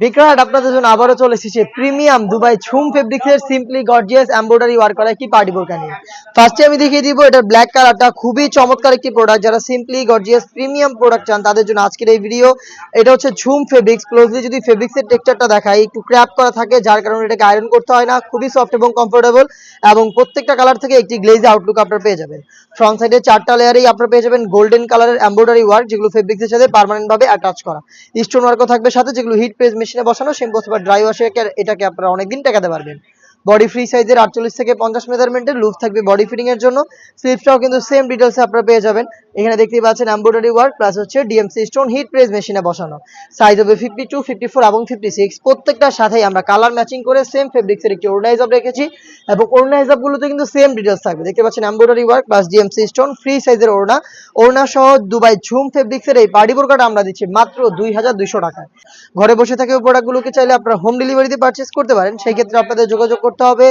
বিক্রয় আপনাদের জন্য আবারও চলে এসেছে প্রিমিয়াম দুবাই ঝুম ফেব্রিক্সের সিম্পলি গর্জিয়াস এমব্রয়ডারি ওয়ার্ক করা একটি পার্টি বোরকা নিয়ে। ফার্স্টে আমি দেখিয়ে দিব এটার ব্ল্যাক কালারটা খুবই চমৎকার একটি প্রোডাক্ট। যারা সিম্পলি গর্জিয়াস প্রিমিয়াম প্রোডাক্ট চান তাদের জন্য আজকের এই ভিডিও। এটা হচ্ছে ঝুম ফেব্রিক্স। ক্লোজলি যদি ফেব্রিক্সের টেক্সচারটা দেখাই, একটু ক্র্যাপ করা থাকে, যার কারণে এটাকে আয়রন করতে হয় না, খুবই সফট এবং কমফোর্টেবল, এবং প্রত্যেকটা কালার থেকে একটি গ্লেজি আউটলুক আপনারা পেয়ে যাবেন। ফ্রন্ট সাইডে 4টা লেয়ারেই আপনারা পেয়ে যাবেন গোল্ডেন কালারের এমব্রয়ডারি ওয়ার্ক, যেগুলো ফেব্রিক্সের সাথে পার্মানেন্ট ভাবে অ্যাটাচ করা। স্টোন ওয়ার্কও থাকবে সাথে, যেগুলো হিট প্রেস মেশিনে বসানো, বা ড্রাই ওয়াশে এটাকে আপনারা অনেকদিন টেকাতে পারবেন। বডি ফ্রি সাইজের 48 থেকে 50 মেজারমেন্টের লুপ থাকবে বডি ফিটিং এর জন্য। স্লিপসটাও কিন্তু সেম ডিটেইলসে আপনারা পেয়ে যাবেন। এখানে দেখতেই পাচ্ছেন এমব্রয়ডারি ওয়ার্ক প্লাস হচ্ছে ডিএমসি স্টোন হিট প্রেস মেশিনে বসানো। সাইজ হবে 52, 54 এবং 56। প্রত্যেকটার সাথেই আমরা কালার ম্যাচিং করে সেম ফেব্রিক্সের একটি ওড়না হিসাব রেখেছি, এবং ওড়না হিসাবগুলোতে কিন্তু সেম ডিটেইলস থাকবে। দেখতে পাচ্ছেন embroidery work plus DMC stone free সাইজের ওড়না। ওড়না সহ দুবাই ঝুম ফেব্রিক্সের এই পার্টি বোরকাটা আমরা দিচ্ছি মাত্র 2200 টাকায়। ঘরে বসে থেকে প্রোডাক্টগুলোকে চাইলে আপনারা হোম ডেলিভারিতে পারচেজ করতে পারেন। সেই ক্ষেত্রে আপনাদের যোগাযোগ করতে হবে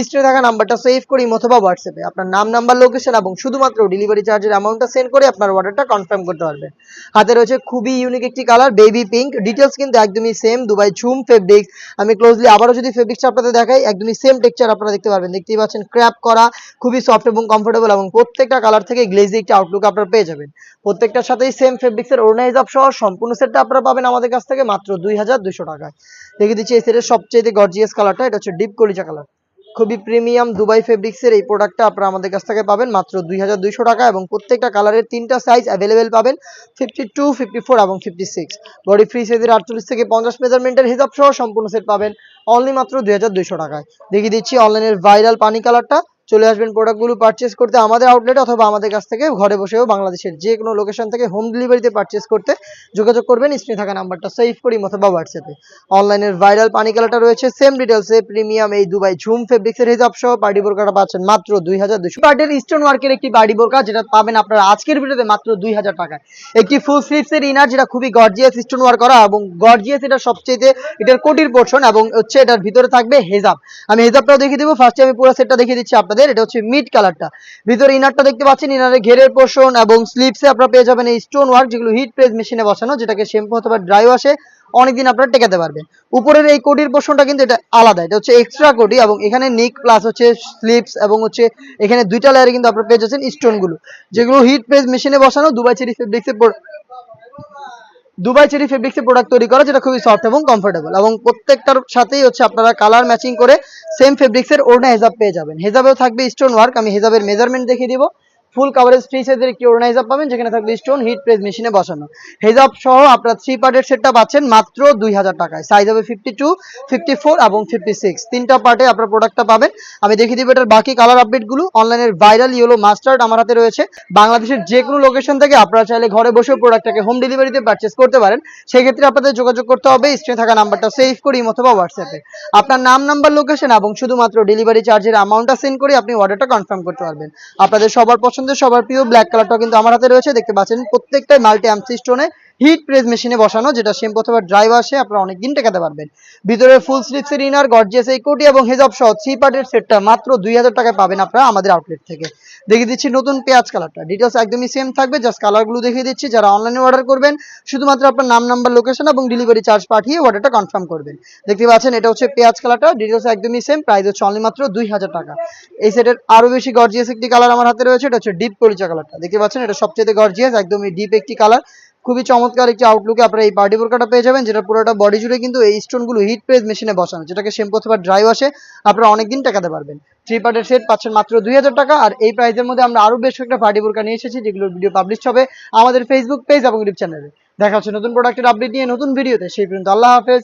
স্ক্রিনে থাকা নাম্বারটা সেভ করি অথবা হোয়াটসঅ্যাপে আপনার নাম, নাম্বার, লোকেশন এবং শুধুমাত্র ডেলিভারি চার্জের অ্যামাউন্টটা সেন্ড করে আপনার অর্ডারটা কনফার্ম করতে পারবেন। হাতে রয়েছে খুবই ইউনিক একটি কালার বেবি পিঙ্ক। ডিটেইলস কিন্তু একদমই সেম দুবাই ঝুম ফেব্রিক্স। আমি ক্লোজলি আবারও যদি ফেব্রিক্সটা আপনাদের দেখাই, একদমই সেম টেক্সচার আপনারা দেখতে পারবেন। দেখতেই পাচ্ছেন ক্র্যাপ করা, খুবই সফট এবং কমফোর্টেবল, এবং প্রত্যেকটা কালার থেকে গ্লেজি একটা আউটলুক আপনারা পেয়ে যাবেন। প্রত্যেকটার সাথেই সেম ফেব্রিক্সের ওড়না হিসাব সহ সম্পূর্ণ সেটটা আপনারা পাবেন আমাদের কাছ থেকে মাত্র 2200 টাকায়। দেখে দিচ্ছি এই সেটের সবচেয়ে গর্জিয়াস কালারটা, এটা হচ্ছে ডিপ কলিজা কালার। খুবই প্রিমিয়াম দুবাই ফেব্রিক্সের এই প্রোডাক্টটা আপনারা আমাদের কাছ থেকে পাবেন মাত্র 2200 টাকা, এবং প্রত্যেকটা কালারের 3টা সাইজ অ্যাভেলেবেল পাবেন, 52, 54 এবং 56। বডি ফ্রি সাইজের 48 থেকে 50 মেজারমেন্টের হিসাব সহ সম্পূর্ণ সেট পাবেন অনলি মাত্র 2200 টাকায়। দেখিয়ে দিচ্ছি অনলাইনের ভাইরাল পানি কালারটা। চলে আসবেন প্রোডাক্টগুলো পারচেস করতে আমাদের আউটলেট, অথবা আমাদের কাছ থেকে ঘরে বসেও বাংলাদেশের যে কোনো লোকেশন থেকে হোম ডেলিভারিতে পারচেস করতে যোগাযোগ করবেন স্ক্রিনে থাকা নাম্বারটা সেভ করি অথবা হোয়াটসঅ্যাপে। অনলাইনের ভাইরাল পানি কালারটা রয়েছে সেম ডিটেইলসে প্রিমিয়াম এই দুবাই ঝুম ফেব্রিক্সের হিসাব সহ পার্টি বোরকাটা পাচ্ছেন মাত্র 2200। পার্টির স্টোন ওয়ার্কের একটি পার্টি বোরকা, যেটা পাবেন আপনারা আজকের ভিডিওতে মাত্র 2000 টাকায়। একটি ফুল স্লিভসের ইনার, যেটা খুবই গর্জিয়াস স্টোন ওয়ার্ক করা, এবং গর্জিয়াস এটা সবচেয়ে এটার কোটির পোর্শন, এবং হচ্ছে এটার ভিতরে থাকবে হেজাব। আমি হেজাবটাও দেখিয়ে দিব। ফার্স্টে আমি পুরো সেটটা দেখিয়ে দিচ্ছি আপনাদের। এটা হচ্ছে মিড কালারটা, ভিতরে ইনারটা দেখতে পাচ্ছেন, ইনারের ঘেরের পোর্শন এবং স্লিভসে আপনারা পেয়ে যাবেন এই স্টোন ওয়ার্ক, যেগুলো হিট প্রেস মেশিনে বসানো, যেটাকে শ্যাম্পু অথবা ড্রাই ওয়াশে অনেকদিন আপনারা টেকাতে পারবেন। উপরের এই কোটির পোর্শনটা কিন্তু এটা আলাদা, এটা হচ্ছে এক্সট্রা কোটি, এবং এখানে নিক প্লাস হচ্ছে স্লিভস, এবং হচ্ছে এখানে 2টা লেয়ারে কিন্তু আপনারা পেয়ে যাচ্ছেন স্টোনগুলো, যেগুলো হিট প্রেস মেশিনে বসানো দুবাই চেরি ফেব্রিক্সের প্রোডাক্ট তৈরি করা, যেটা খুবই সফট এবং কমফোর্টেবল, এবং প্রত্যেকটার সাথেই হচ্ছে আপনারা কালার ম্যাচিং করে সেম ফেব্রিক্সের ওড়না হেজাব পেয়ে যাবেন। হেজাবেও থাকবে স্টোন ওয়ার্ক। আমি হেজাবের মেজারমেন্ট দেখিয়ে দিব। ফুল কাভারেজ ফ্রি সাইজের একটি ওড়না হিসাব পাবেন, যেখানে থাকবে স্টোন হিট প্রেস মেশিনে বসানো। হিজাব সহ আপনারা 3 পার্টের সেটটা পাচ্ছেন মাত্র 2000 টাকায়। সাইজ হবে 52, 54 এবং 56। 3টা পার্টে আপনারা প্রোডাক্টটা পাবেন। আমি দেখিয়ে দিব এটার বাকি কালার আপডেটগুলো। অনলাইনের ভাইরাল ইয়েলো মাস্টার্ড আমার হাতে রয়েছে। বাংলাদেশের যে কোনো লোকেশন থেকে আপনারা চাইলে ঘরে বসেও প্রোডাক্টটাকে হোম ডেলিভারিতে পারচেস করতে পারেন। সেক্ষেত্রে আপনাদের যোগাযোগ করতে হবে স্ক্রিনে থাকা নাম্বারটা সেভ করি অথবা হোয়াটসঅ্যাপে আপনার নাম, নাম্বার, লোকেশন এবং শুধুমাত্র ডেলিভারি চার্জের অ্যামাউন্টটা সেন্ড করে আপনি অর্ডারটা কনফার্ম করতে পারবেন। আপনাদের সবার পছন্দের, সবার প্রিয় ব্ল্যাক কালারটাও কিন্তু আমার হাতে রয়েছে। দেখতে পাচ্ছেন প্রত্যেকটাই মাল্টি এমসি স্টোনে হিট প্রেস মেশিনে বসানো, যেটা শ্যাম্পু অথবা ড্রাই ওয়াশে আপনারা অনেকদিন টেকাতে পারবেন। ভিতরে ফুল স্লিভসের ইনার, গর্জিয়াস এই কোটি এবং হেজাব সহ 3 পার্টের সেটটা মাত্র 2000 টাকায় পাবেন আপনারা আমাদের আউটলেট থেকে। দেখিয়ে দিচ্ছি নতুন পেঁয়াজ কালারটা। ডিটেইলস একদমই সেম থাকবে, জাস্ট কালারগুলো দেখিয়ে দিচ্ছি। যারা অনলাইনে অর্ডার করবেন শুধুমাত্র আপনার নাম, নাম্বার, লোকেশন এবং ডেলিভারি চার্জ পাঠিয়ে অর্ডারটা কনফার্ম করবেন। দেখতে পাচ্ছেন এটা হচ্ছে পেঁয়াজ কালারটা। ডিটেইলস একদমই সেম, প্রাইস হচ্ছে অনলি মাত্র 2000 টাকা। এই সেটের আরো বেশি গর্জিয়াস একটি কালার আমার হাতে রয়েছে, এটা হচ্ছে ডিপ কলিজা কালারটা। দেখতে পাচ্ছেন এটা সবচেয়ে গর্জিয়াস, একদমই ডিপ একটি কালার। খুবই চমৎকার একটি আউটলুকে আপনারা এই পার্টি বোরকাটা পেয়ে যাবেন, যেটা পুরোটা বডি জুড়ে কিন্তু এই স্টোনগুলো হিট প্রেস মেশিনে বসানো, যেটাকে শ্যাম্পু অথবা ড্রাই ওয়াশে আপনারা অনেকদিন টেকাতে পারবেন। 3 পার্টের সেট পাচ্ছেন মাত্র 2000 টাকা। আর এই প্রাইসের মধ্যে আমরা আরো বেশ কয়েকটা পার্টি বোরকা নিয়ে এসেছি, যেগুলোর ভিডিও পাবলিশ হবে আমাদের ফেসবুক পেজ এবং ইউটিউব চ্যানেলে। দেখা হচ্ছে নতুন প্রোডাক্টের আপডেট নিয়ে নতুন ভিডিওতে। সেই পর্যন্ত আল্লাহ হাফেজ।